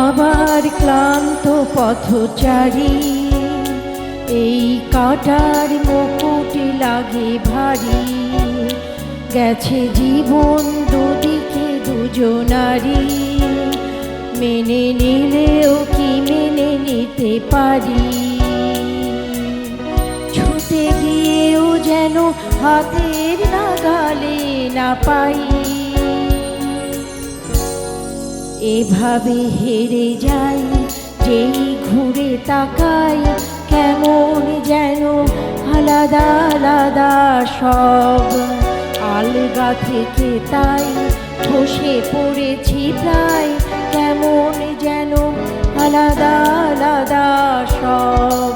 আবার ক্লান্ত পথচারী, এই কাটার মুকুট লাগে ভারী। গেছে জীবন দুদিকে দুজনারি, মেনে নিলেও কি মেনে নিতে পারি? ছুটে গিয়েও যেন হাতের নাগালে না পাই। এভাবে হেরে যাই, যেই ঘুরে তাকাই, কেমন যেন আলাদা আলাদা সব। আলগা থেকে তাই বসে পড়েছি প্রায়, কেমন যেন আলাদা আলাদা সব।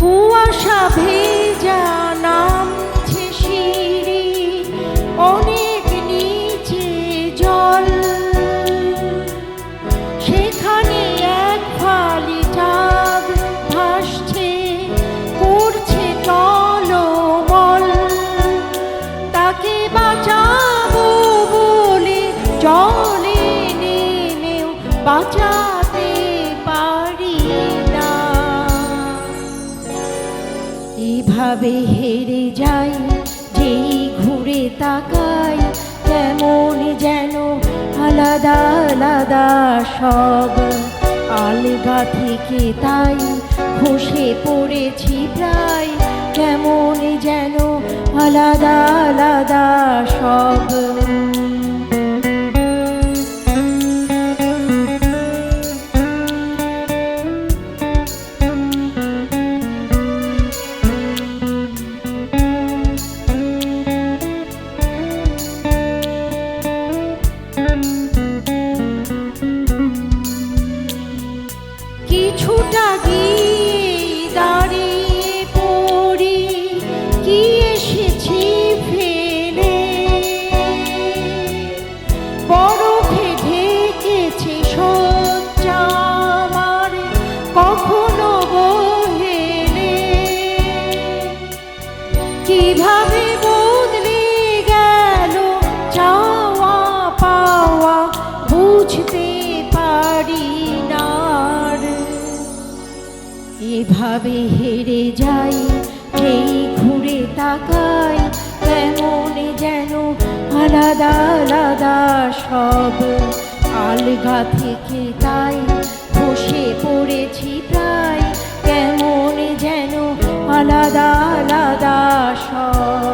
কুয়াশা ভেজা নামছে সিঁড়ি, অনেক নিচে জল। সেখানে এক ফালি চাঁদ ভাসছে, করছে টলমল। তাকে বাঁচাবো বলে জলে নেমেও বাঁচাতে পারি না। এভাবে হেরে যাই, যেই ঘুরে তাকাই, কেমন যেন আলাদা আলাদা সব। আলগা থেকে তাই খসে পড়েছি প্রায়, কেমন যেন আলাদা আলাদা সব। কিছুটা গিয়ে দাঁড়িয়ে পড়ি, কি এসেছি ফেলে। বরফে ঢেকেছে শয্যা আমার, কখনো বহেলে। কিভাবে বদলে গেল চাওয়া পাওয়া, বুঝতে পারি না। এভাবে হেরে যাই, যেই ঘুরে তাকাই, কেমন যেন আলাদা আলাদা সব। আলগা থেকে তাই বসে পড়েছি প্রায়, কেমন যেন আলাদা আলাদা সব।